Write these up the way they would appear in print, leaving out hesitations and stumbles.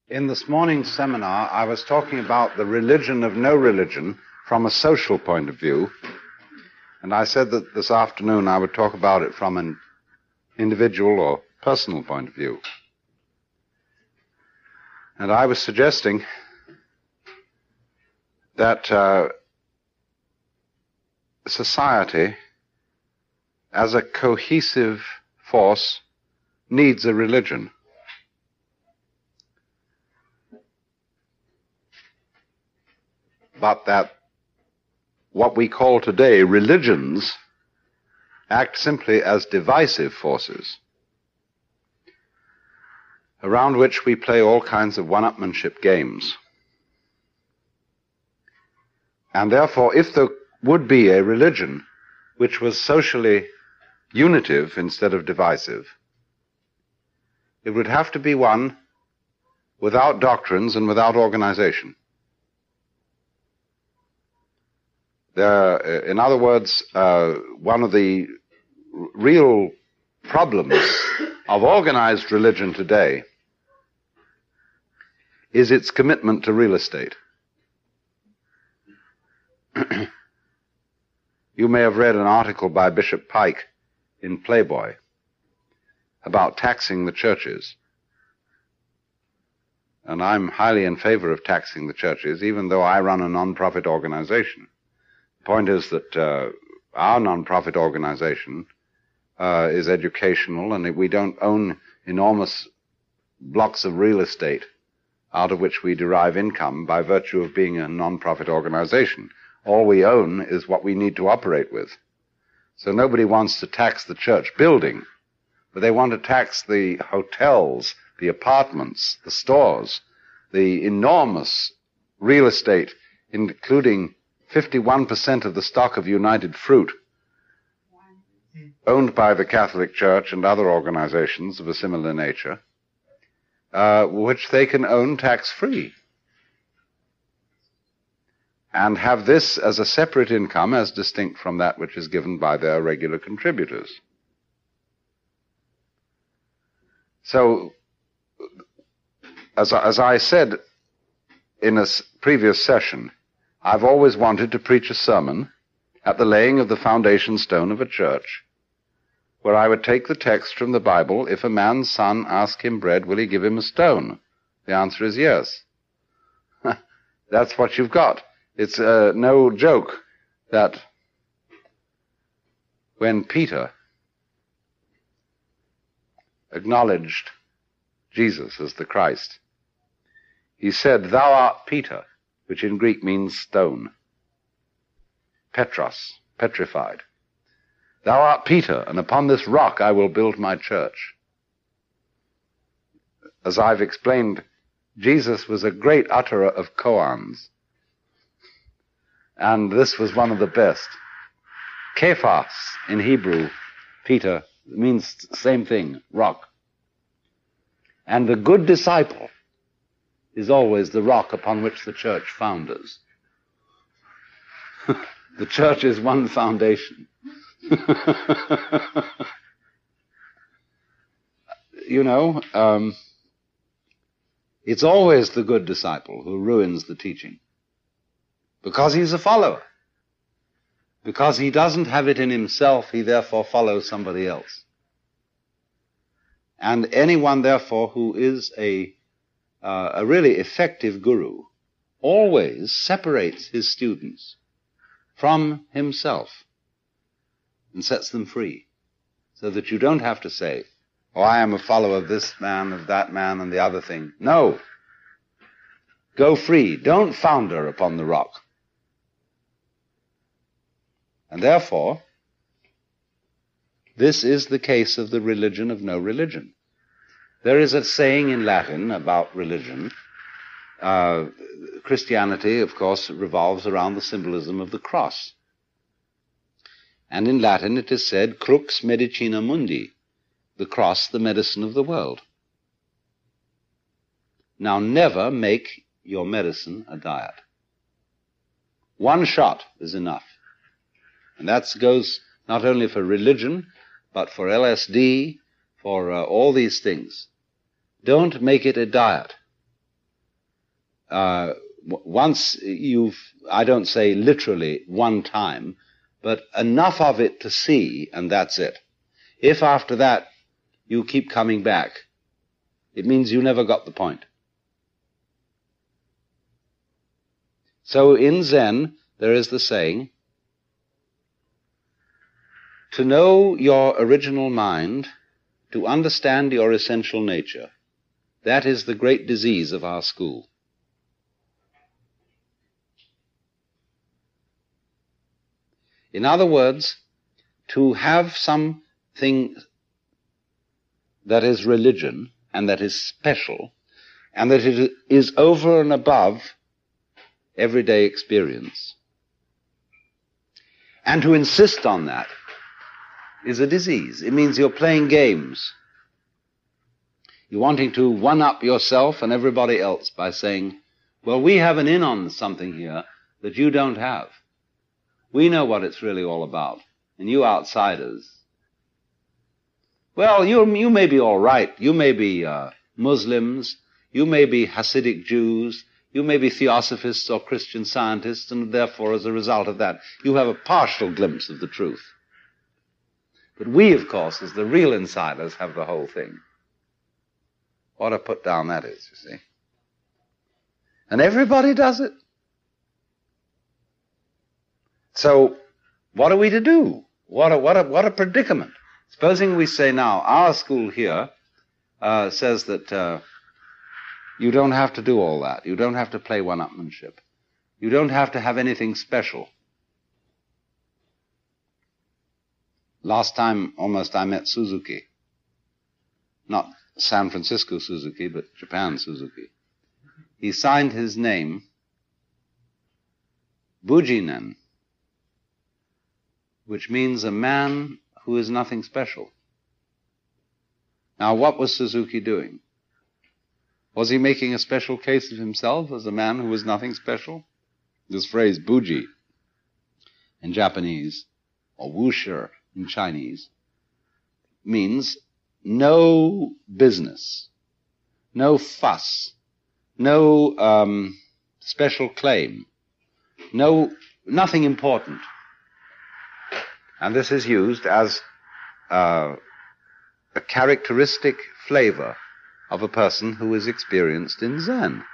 In this morning's seminar, I was talking about the religion of no religion from a social point of view, and I said that this afternoon I would talk about it from an individual or personal point of view. And I was suggesting that society, as a cohesive force, needs a religion. But that what we call today religions act simply as divisive forces around which we play all kinds of one-upmanship games. And therefore, if there would be a religion which was socially unitive instead of divisive, it would have to be one without doctrines and without organization. In other words, one of the real problems of organized religion today is its commitment to real estate. You may have read an article by Bishop Pike in Playboy about taxing the churches. And I'm highly in favor of taxing the churches, even though I run a non-profit organization. The point is that our non-profit organization is educational, and we don't own enormous blocks of real estate out of which we derive income by virtue of being a non-profit organization. All we own is what we need to operate with. So nobody wants to tax the church building, but they want to tax the hotels, the apartments, the stores, the enormous real estate, including 51% of the stock of United Fruit, owned by the Catholic Church and other organizations of a similar nature, which they can own tax-free, and have this as a separate income as distinct from that which is given by their regular contributors. So, as I said in a previous session, I've always wanted to preach a sermon at the laying of the foundation stone of a church, where I would take the text from the Bible, if a man's son ask him bread, will he give him a stone? The answer is yes. That's what you've got. It's no joke that when Peter acknowledged Jesus as the Christ, he said, "Thou art Peter," which in Greek means stone. Petros, petrified. "Thou art Peter, and upon this rock I will build my church." As I've explained, Jesus was a great utterer of koans, and this was one of the best. Kephas in Hebrew, Peter, means the same thing, rock. And the good disciple is always the rock upon which the church founders. The church is one foundation. It's always the good disciple who ruins the teaching, because he's a follower. Because he doesn't have it in himself, he therefore follows somebody else. And anyone, therefore, who is a really effective guru always separates his students from himself and sets them free, so that you don't have to say, "Oh, I am a follower of this man, of that man, and the other thing." No. Go free. Don't founder upon the rock. And therefore, this is the case of the religion of no religion. There is a saying in Latin about religion. Christianity, of course, revolves around the symbolism of the cross. And in Latin it is said, crux medicina mundi, the cross, the medicine of the world. Now, never make your medicine a diet. One shot is enough. And that goes not only for religion, but for LSD, for all these things. Don't make it a diet. once I don't say literally one time, but enough of it to see, and that's it. If after that you keep coming back, it means you never got the point. So in Zen, there is the saying, to know your original mind, to understand your essential nature, that is the great disease of our school. In other words, to have something that is religion and that is special and that it is over and above everyday experience, and to insist on that is a disease. It means you're playing games. You're wanting to one-up yourself and everybody else by saying, well, we have an in on something here that you don't have. We know what it's really all about, and you outsiders. Well, you may be all right. You may be Muslims. You may be Hasidic Jews. You may be Theosophists or Christian Scientists, and therefore, as a result of that, you have a partial glimpse of the truth. But we, of course, as the real insiders, have the whole thing. What a put down that is, you see. And everybody does it. So, what are we to do? What a predicament. Supposing we say now, our school here says that you don't have to do all that. You don't have to play one-upmanship. You don't have to have anything special. Last time, almost, I met Suzuki. Not San Francisco Suzuki, but Japan Suzuki. He signed his name Bujinen, which means a man who is nothing special. Now, what was Suzuki doing? Was he making a special case of himself as a man who was nothing special? This phrase, buji, in Japanese, or wushi in Chinese, means no business, no fuss, no special claim, nothing important. And this is used as a characteristic flavor of a person who is experienced in Zen.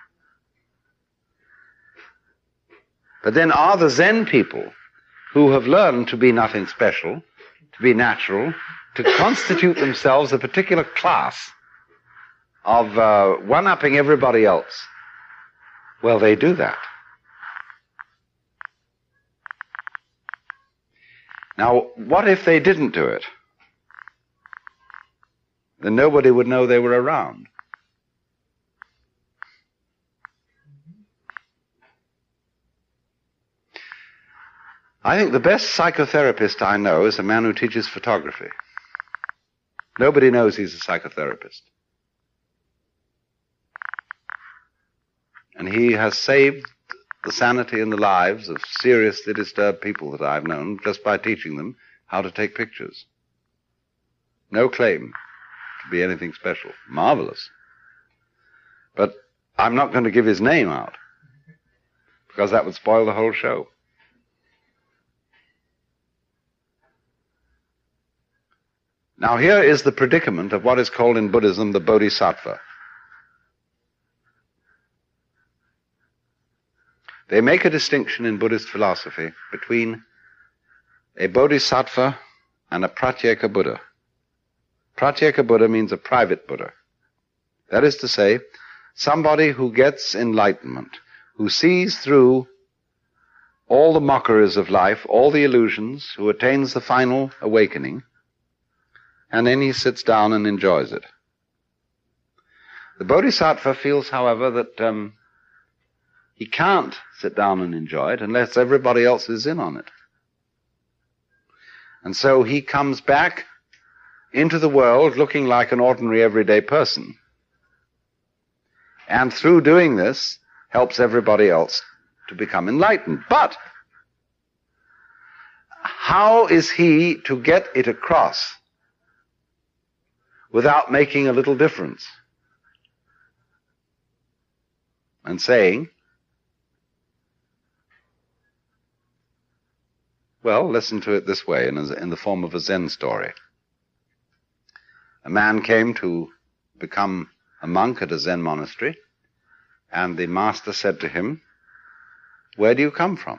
But then are the Zen people who have learned to be nothing special, to be natural, to constitute themselves a particular class of one-upping everybody else? Well, they do that. Now, what if they didn't do it? Then nobody would know they were around. I think the best psychotherapist I know is a man who teaches photography. Nobody knows he's a psychotherapist. And he has saved the sanity and the lives of seriously disturbed people that I've known just by teaching them how to take pictures. No claim to be anything special. Marvelous. But I'm not going to give his name out, because that would spoil the whole show. Now here is the predicament of what is called in Buddhism the Bodhisattva. They make a distinction in Buddhist philosophy between a Bodhisattva and a Pratyeka Buddha. Pratyeka Buddha means a private Buddha. That is to say, somebody who gets enlightenment, who sees through all the mockeries of life, all the illusions, who attains the final awakening, and then he sits down and enjoys it. The Bodhisattva feels, however, that he can't sit down and enjoy it unless everybody else is in on it. And so he comes back into the world looking like an ordinary everyday person. And through doing this, helps everybody else to become enlightened. But how is he to get it across without making a little difference? and saying, well, listen to it this way, in the form of a Zen story. A man came to become a monk at a Zen monastery, and the master said to him, "Where do you come from?"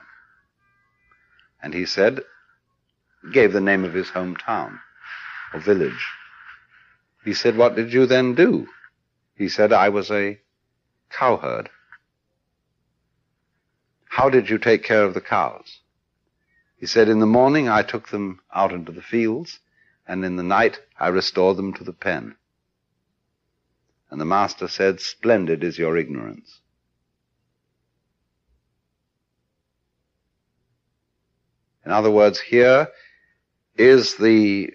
And he said, gave the name of his hometown or village. He said, "What did you then do?" He said, "I was a cowherd." "How did you take care of the cows?" He said, "In the morning I took them out into the fields, and in the night I restored them to the pen." And the master said, "Splendid is your ignorance." In other words, here is the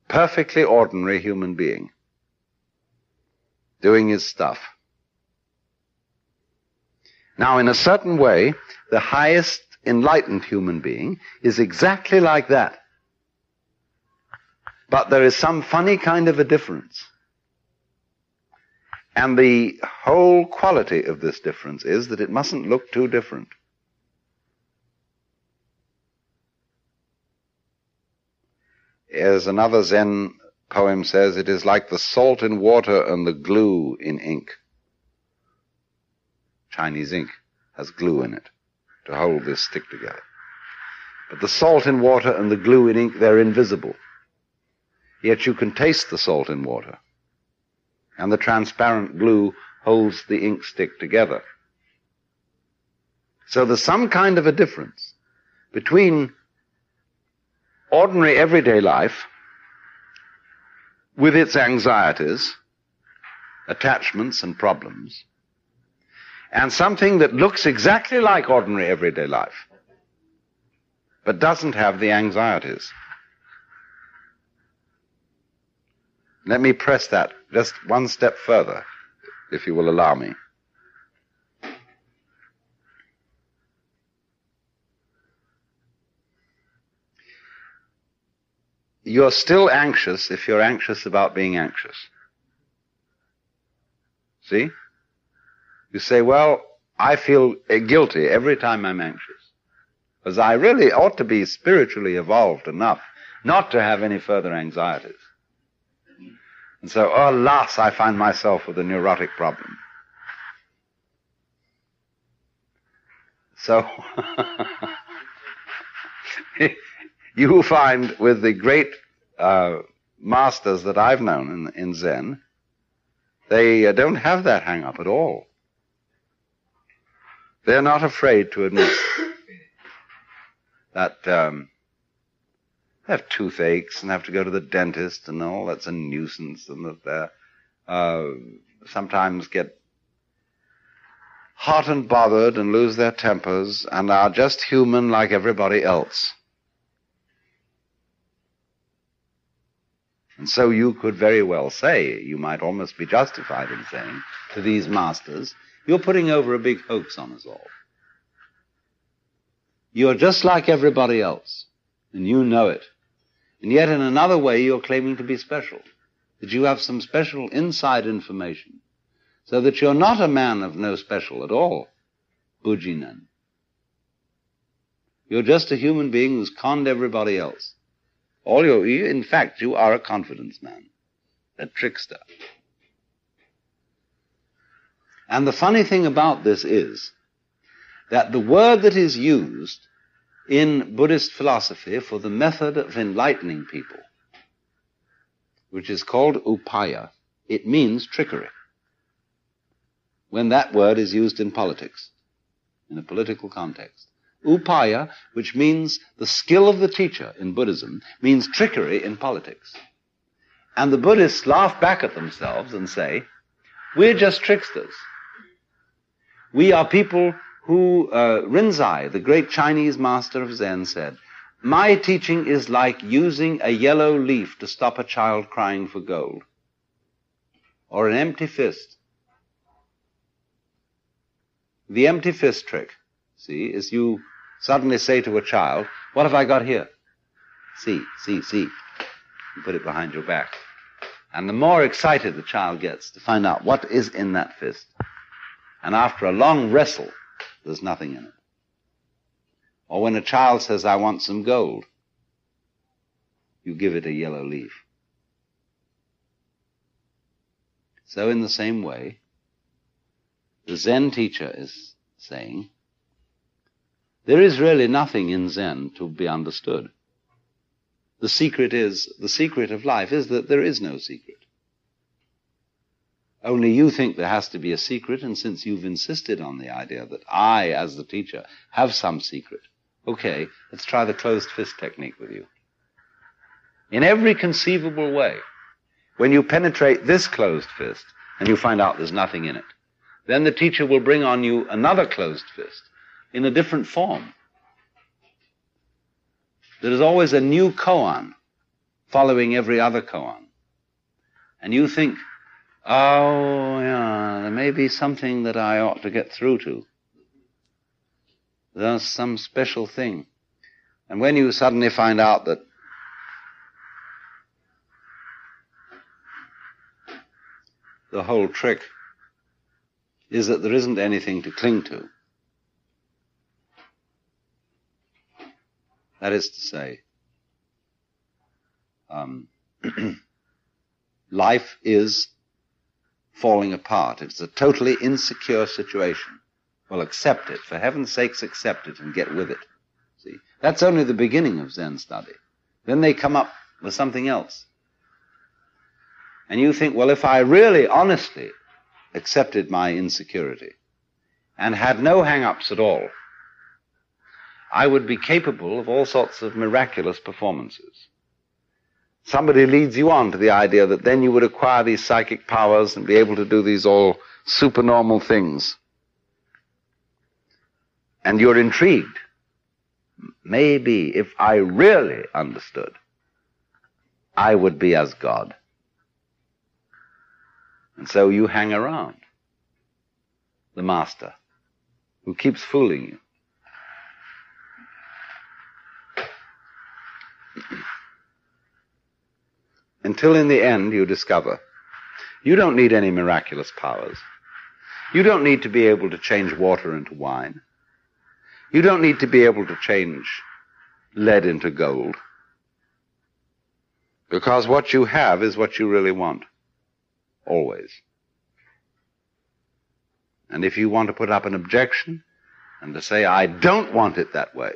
perfectly ordinary human being doing his stuff. Now, in a certain way, the highest enlightened human being is exactly like that. But there is some funny kind of a difference. And the whole quality of this difference is that it mustn't look too different. As another Zen poem says, it is like the salt in water and the glue in ink. Chinese ink has glue in it to hold this stick together. But the salt in water and the glue in ink, they're invisible. Yet you can taste the salt in water. And the transparent glue holds the ink stick together. So there's some kind of a difference between ordinary everyday life with its anxieties, attachments and problems, and something that looks exactly like ordinary everyday life, but doesn't have the anxieties. Let me press that just one step further, if you will allow me. You're still anxious if you're anxious about being anxious. See? You say, well, I feel guilty every time I'm anxious, because I really ought to be spiritually evolved enough not to have any further anxieties. And so, alas, I find myself with a neurotic problem. So, you find with the great masters that I've known in Zen, they don't have that hang-up at all. They're not afraid to admit that they have toothaches and have to go to the dentist and all. That's a nuisance, and that they sometimes get hot and bothered and lose their tempers and are just human like everybody else. And so you could very well say, you might almost be justified in saying to these masters, you're putting over a big hoax on us all. You're just like everybody else, and you know it. And yet in another way you're claiming to be special, that you have some special inside information, so that you're not a man of no special at all, Bujinan. You're just a human being who's conned everybody else. In fact, you are a confidence man, a trickster. And the funny thing about this is that the word that is used in Buddhist philosophy for the method of enlightening people, which is called upaya, it means trickery. When that word is used in politics, in a political context. Upaya, which means the skill of the teacher in Buddhism, means trickery in politics. And the Buddhists laugh back at themselves and say, we're just tricksters. We are people who, Rinzai, the great Chinese master of Zen, said, my teaching is like using a yellow leaf to stop a child crying for gold, or an empty fist. The empty fist trick, see, is you suddenly say to a child, what have I got here? See. You put it behind your back. And the more excited the child gets to find out what is in that fist, And after a long wrestle, there's nothing in it. Or when a child says, I want some gold, you give it a yellow leaf. So in the same way, the Zen teacher is saying, there is really nothing in Zen to be understood. The secret of life is that there is no secret. Only you think there has to be a secret, and since you've insisted on the idea that I, as the teacher, have some secret, okay, let's try the closed fist technique with you. In every conceivable way, when you penetrate this closed fist and you find out there's nothing in it, then the teacher will bring on you another closed fist in a different form. There is always a new koan following every other koan. And you think, oh, yeah, there may be something that I ought to get through to. There's some special thing. And when you suddenly find out that the whole trick is that there isn't anything to cling to, that is to say, life is falling apart. It's a totally insecure situation. Well, accept it. For heaven's sakes, accept it and get with it. See, that's only the beginning of Zen study. Then they come up with something else. And you think, well, if I really honestly accepted my insecurity and had no hang-ups at all, I would be capable of all sorts of miraculous performances. Somebody leads you on to the idea that then you would acquire these psychic powers and be able to do these all supernormal things. And you're intrigued. Maybe if I really understood, I would be as God. And so you hang around the master who keeps fooling you. Until in the end you discover you don't need any miraculous powers. You don't need to be able to change water into wine. You don't need to be able to change lead into gold. Because what you have is what you really want. Always. And if you want to put up an objection and to say, I don't want it that way,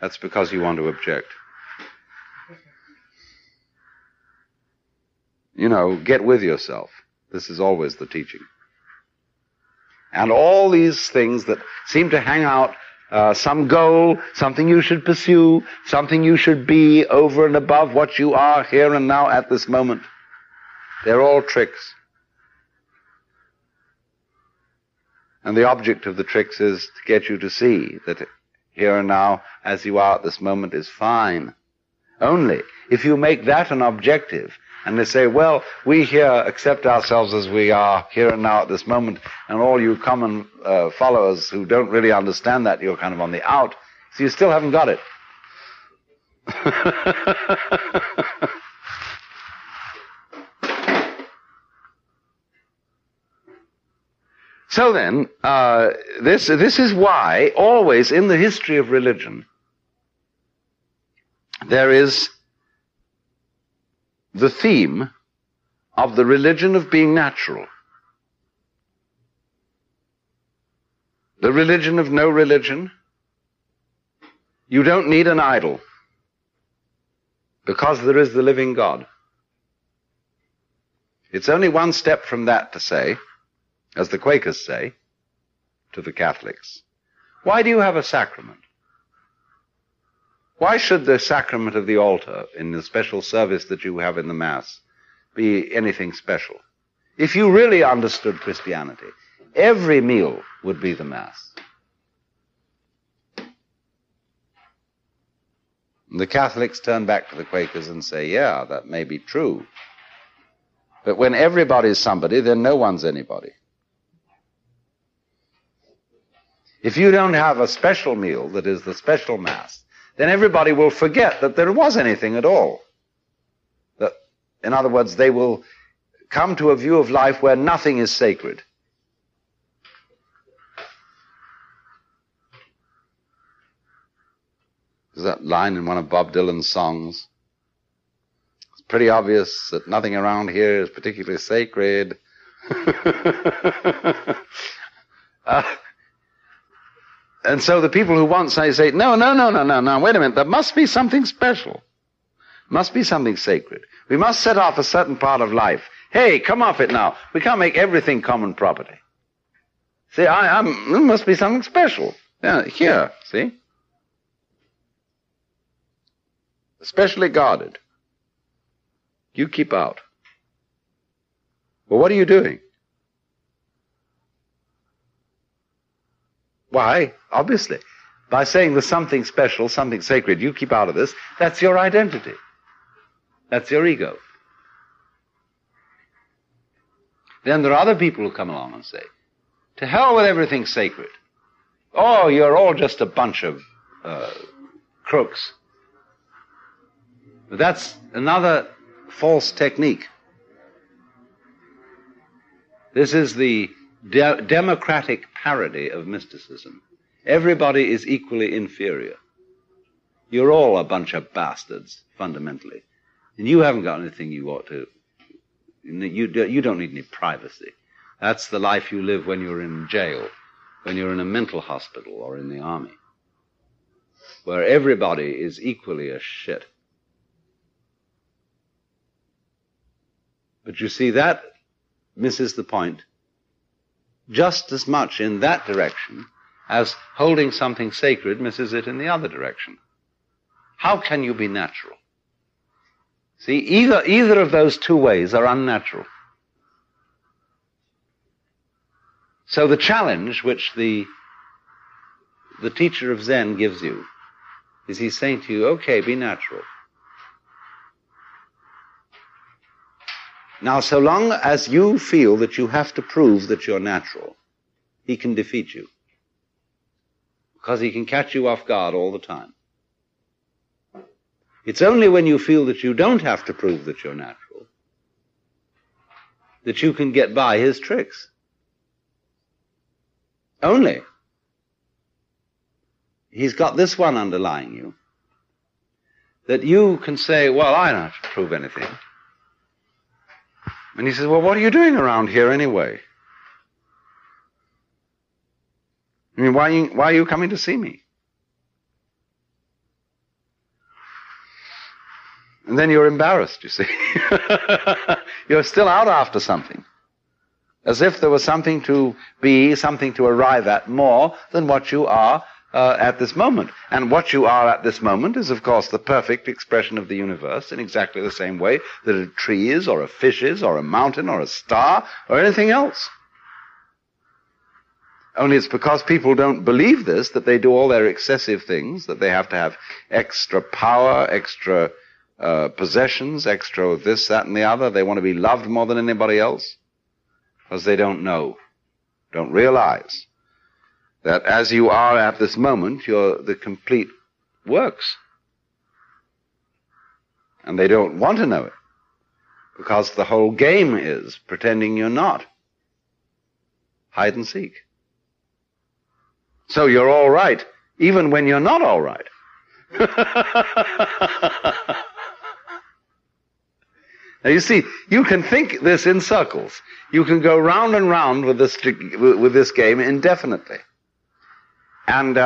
that's because you want to object. You know, get with yourself. This is always the teaching. And all these things that seem to hang out, some goal, something you should pursue, something you should be over and above what you are here and now at this moment, they're all tricks. And the object of the tricks is to get you to see that here and now, as you are at this moment, is fine. Only if you make that an objective, and they say, well, we here accept ourselves as we are here and now at this moment, and all you common followers who don't really understand that, you're kind of on the out, so you still haven't got it. So then, this is why always in the history of religion there is the theme of the religion of being natural. The religion of no religion. You don't need an idol because there is the living God. It's only one step from that to say, as the Quakers say to the Catholics, why do you have a sacrament? Why should the sacrament of the altar in the special service that you have in the Mass be anything special? If you really understood Christianity, every meal would be the Mass. And the Catholics turn back to the Quakers and say, yeah, that may be true. But when everybody's somebody, then no one's anybody. If you don't have a special meal that is the special Mass, then everybody will forget that there was anything at all. That, in other words, they will come to a view of life where nothing is sacred. There's that line in one of Bob Dylan's songs. It's pretty obvious that nothing around here is particularly sacred. And so the people who want say, no, wait a minute, there must be something special. Must be something sacred. We must set off a certain part of life. Hey, come off it now. We can't make everything common property. See, there must be something special. Yeah, here, see? Especially guarded. You keep out. Well, what are you doing? Why? Obviously. By saying there's something special, something sacred, you keep out of this, that's your identity. That's your ego. Then there are other people who come along and say, to hell with everything sacred. Oh, you're all just a bunch of crooks. But that's another false technique. This is the democratic parody of mysticism. Everybody is equally inferior. You're all a bunch of bastards, fundamentally. And you haven't got anything you ought to. You don't need any privacy. That's the life you live when you're in jail, when you're in a mental hospital or in the army, where everybody is equally as shit. But you see, that misses the point just as much in that direction as holding something sacred misses it in the other direction. How can you be natural? See, either of those two ways are unnatural. So the challenge which the teacher of Zen gives you is he's saying to you, okay, be natural. Now, so long as you feel that you have to prove that you're natural, he can defeat you. Because he can catch you off guard all the time. It's only when you feel that you don't have to prove that you're natural that you can get by his tricks. Only. He's got this one underlying you, that you can say, well, I don't have to prove anything. And he says, well, what are you doing around here anyway? I mean, why are you coming to see me? And then you're embarrassed, you see. You're still out after something. As if there was something to be, something to arrive at more than what you are at this moment. And what you are at this moment is, of course, the perfect expression of the universe in exactly the same way that a tree is, or a fish is, or a mountain, or a star, or anything else. Only it's because people don't believe this that they do all their excessive things, that they have to have extra power, extra possessions, extra of this, that, and the other. They want to be loved more than anybody else because they don't know, don't realize that as you are at this moment, you're the complete works. And they don't want to know it because the whole game is pretending you're not. Hide and seek. So you're all right, even when you're not all right. Now you see, you can think this in circles. You can go round and round with this game indefinitely. And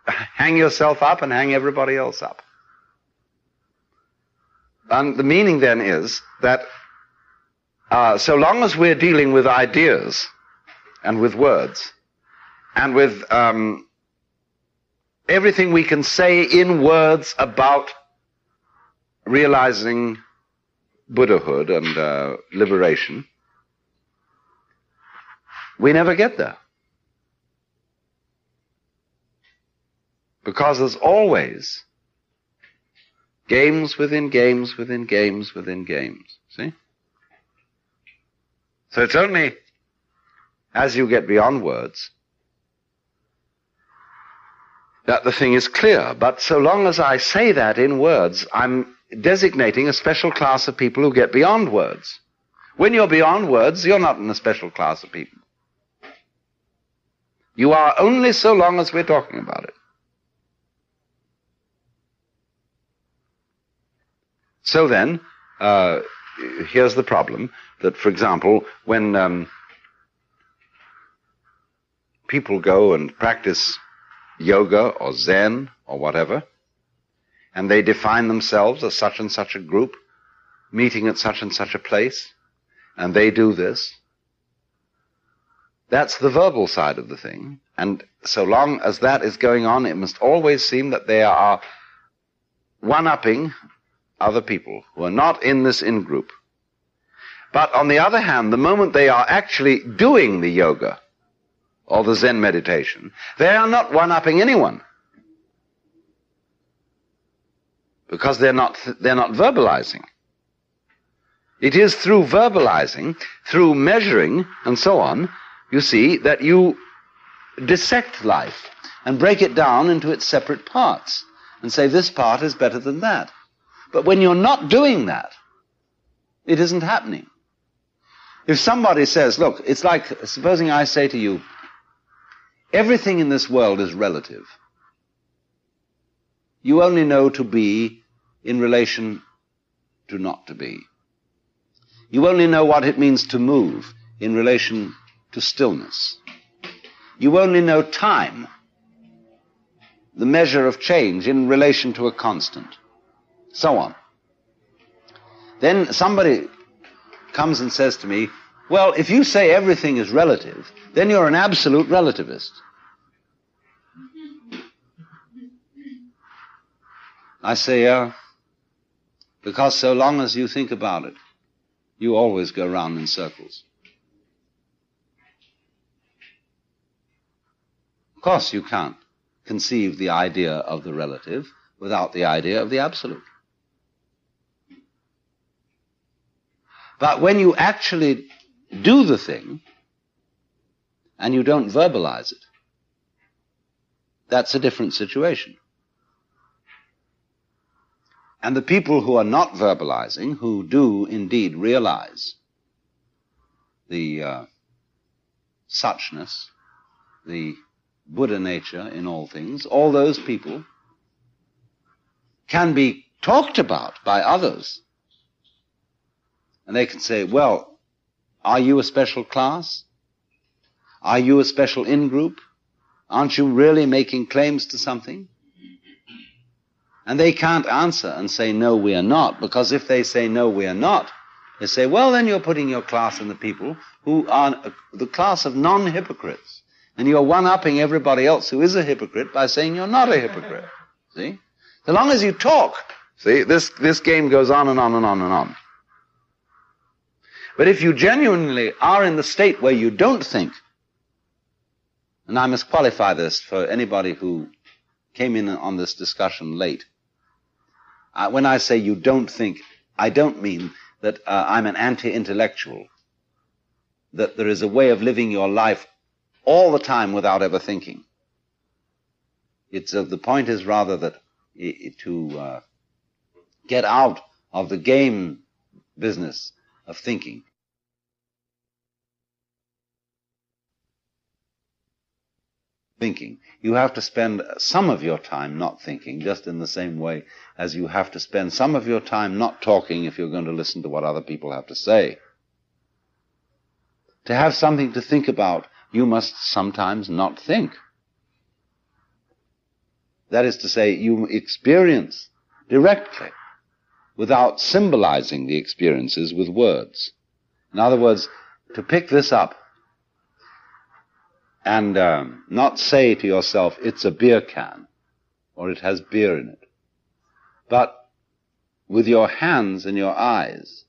hang yourself up and hang everybody else up. And the meaning then is that so long as we're dealing with ideas and with words and with everything we can say in words about realizing Buddhahood and liberation, we never get there. Because there's always games within games within games within games. See? So it's only as you get beyond words that the thing is clear. But so long as I say that in words, I'm designating a special class of people who get beyond words. When you're beyond words, you're not in a special class of people. You are only so long as we're talking about it. So then, here's the problem, that, for example, when people go and practice yoga or Zen or whatever, and they define themselves as such and such a group, meeting at such and such a place, and they do this, that's the verbal side of the thing. And so long as that is going on, it must always seem that they are one-upping other people who are not in this in-group. But on the other hand, the moment they are actually doing the yoga or the Zen meditation, they are not one-upping anyone. Because they're not verbalizing. It is through verbalizing, through measuring, and so on, you see, that you dissect life and break it down into its separate parts and say this part is better than that. But when you're not doing that, it isn't happening. If somebody says, look, it's like, supposing I say to you, everything in this world is relative. You only know to be in relation to not to be. You only know what it means to move in relation to stillness. You only know time, the measure of change in relation to a constant, so on. Then somebody comes and says to me, well, if you say everything is relative, then you're an absolute relativist. I say, because so long as you think about it, you always go round in circles. Of course you can't conceive the idea of the relative without the idea of the absolute. But when you actually do the thing and you don't verbalize it, that's a different situation. And the people who are not verbalizing, who do indeed realize the suchness, the Buddha nature in all things, all those people can be talked about by others. And they can say, well, are you a special class? Are you a special in-group? Aren't you really making claims to something? And they can't answer and say, no, we are not, because if they say, no, we are not, they say, well, then you're putting your class in the people who are the class of non-hypocrites. And you're one-upping everybody else who is a hypocrite by saying you're not a hypocrite. See? So long as you talk, see, this game goes on and on and on and on. But if you genuinely are in the state where you don't think, and I must qualify this for anybody who came in on this discussion late, when I say you don't think, I don't mean that I'm an anti-intellectual, that there is a way of living your life all the time without ever thinking. The point is rather that to get out of the game business of thinking. You have to spend some of your time not thinking, just in the same way as you have to spend some of your time not talking if you're going to listen to what other people have to say. To have something to think about, you must sometimes not think. That is to say, you experience directly, without symbolizing the experiences with words. In other words, to pick this up and not say to yourself, it's a beer can, or it has beer in it, but with your hands and your eyes,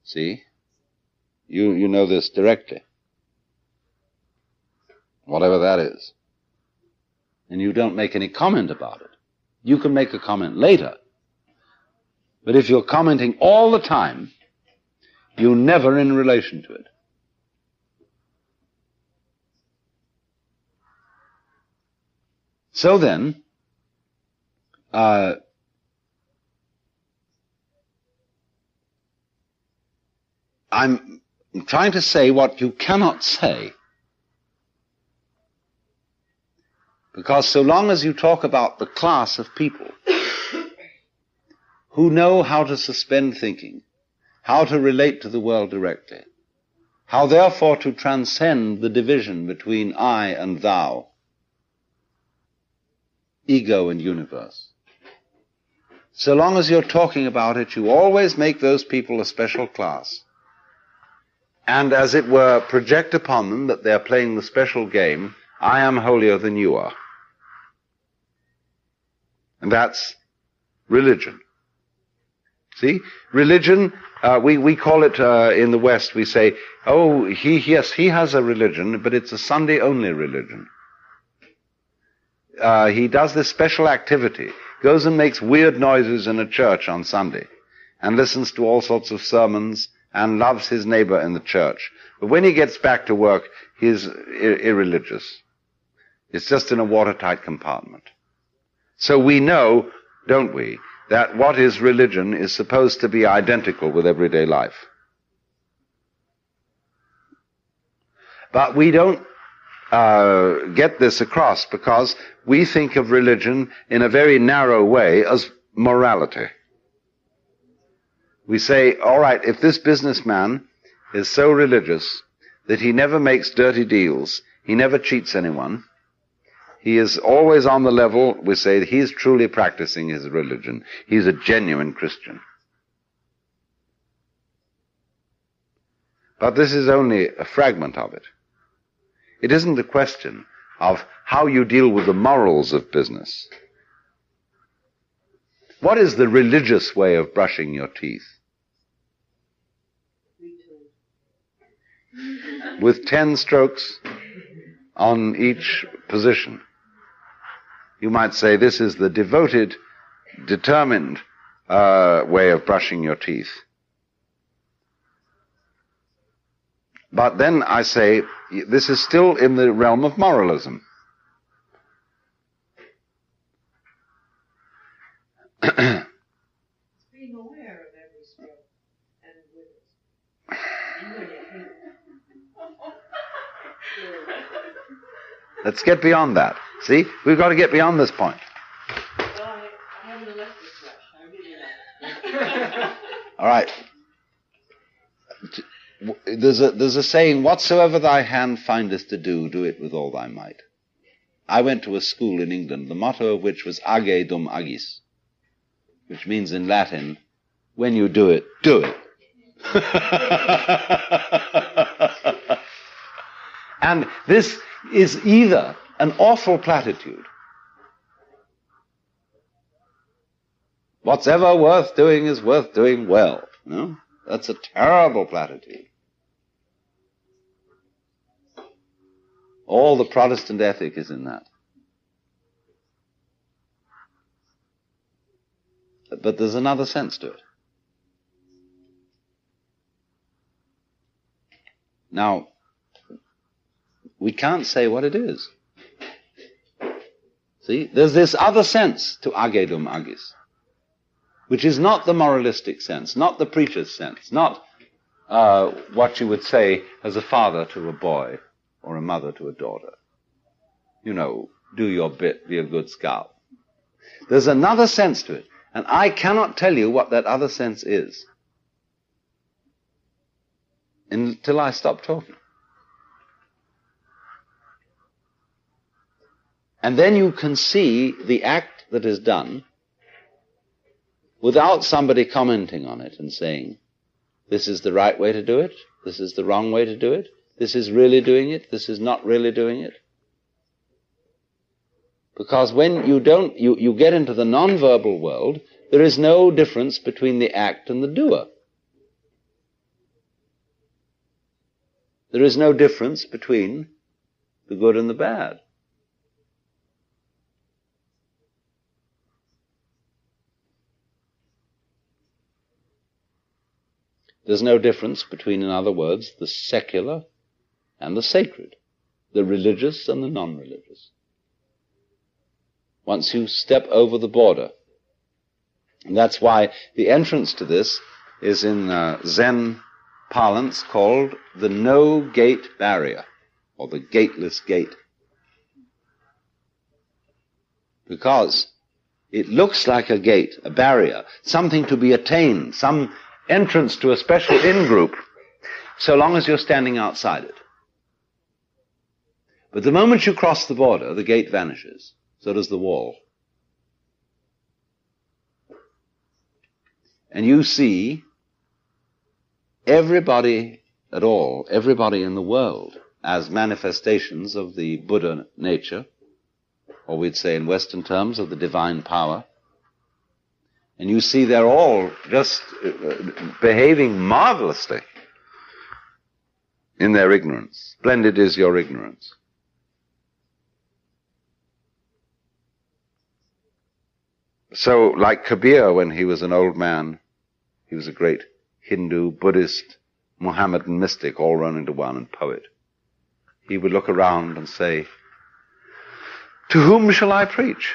see, you know this directly, whatever that is, and you don't make any comment about it. You can make a comment later, but if you're commenting all the time, you're never in relation to it. So then, I'm trying to say what you cannot say. Because so long as you talk about the class of people who know how to suspend thinking, how to relate to the world directly, how therefore to transcend the division between I and thou, ego and universe. So long as you're talking about it, you always make those people a special class. And as it were, project upon them that they're playing the special game, I am holier than you are. And that's religion. See? Religion, we call it in the West, we say, oh, he has a religion, but it's a Sunday-only religion. He does this special activity, goes and makes weird noises in a church on Sunday, and listens to all sorts of sermons, and loves his neighbor in the church. But when he gets back to work, he's irreligious. It's just in a watertight compartment. So we know, don't we, that what is religion is supposed to be identical with everyday life. But we don't get this across because we think of religion in a very narrow way as morality. We say, all right, if this businessman is so religious that he never makes dirty deals, he never cheats anyone, he is always on the level, we say that he is truly practicing his religion. He's a genuine Christian. But this is only a fragment of it. It isn't a question of how you deal with the morals of business. What is the religious way of brushing your teeth? With 10 strokes on each position. You might say this is the devoted, determined way of brushing your teeth. But then I say, this is still in the realm of moralism. Being aware of every stroke and with it. Let's get beyond that. See? We've got to get beyond this point. Well, I haven't elected flesh. I really don't. All right. There's a saying, whatsoever thy hand findeth to do, do it with all thy might. I went to a school in England, the motto of which was age dum agis, which means in Latin, when you do it, do it. And this is either an awful platitude. What's ever worth doing is worth doing well. No? That's a terrible platitude. All the Protestant ethic is in that. But there's another sense to it. Now, we can't say what it is. See, there's this other sense to age dum agis, which is not the moralistic sense, not the preacher's sense, not what you would say as a father to a boy or a mother to a daughter. You know, do your bit, be a good scout. There's another sense to it, and I cannot tell you what that other sense is until I stop talking. And then you can see the act that is done without somebody commenting on it and saying, this is the right way to do it, this is the wrong way to do it, this is really doing it, this is not really doing it. Because when you get into the non-verbal world, there is no difference between the act and the doer. There is no difference between the good and the bad. There's no difference between, in other words, the secular and the sacred, the religious and the non-religious. Once you step over the border. And that's why the entrance to this is in Zen parlance called the no-gate barrier, or the gateless gate. Because It looks like a gate, a barrier, something to be attained, some entrance to a special in-group, so long as you're standing outside it. But the moment you cross the border, the gate vanishes. So does the wall. And you see everybody at all, everybody in the world, as manifestations of the Buddha nature, or we'd say in Western terms of the divine power. And you see they're all just behaving marvelously in their ignorance. Splendid is your ignorance. So, like Kabir, when he was an old man, he was a great Hindu, Buddhist, Mohammedan mystic, all run into one, and poet. He would look around and say, "To whom shall I preach?"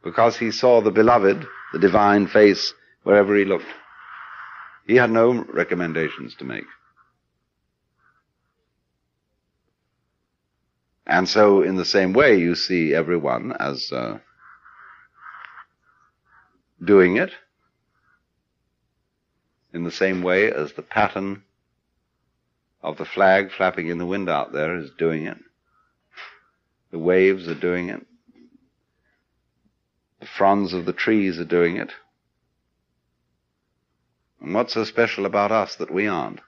Because he saw the beloved, the divine face, wherever he looked. He had no recommendations to make. And so, in the same way, you see everyone as doing it, in the same way as the pattern of the flag flapping in the wind out there is doing it. The waves are doing it. The fronds of the trees are doing it. And what's so special about us that we aren't?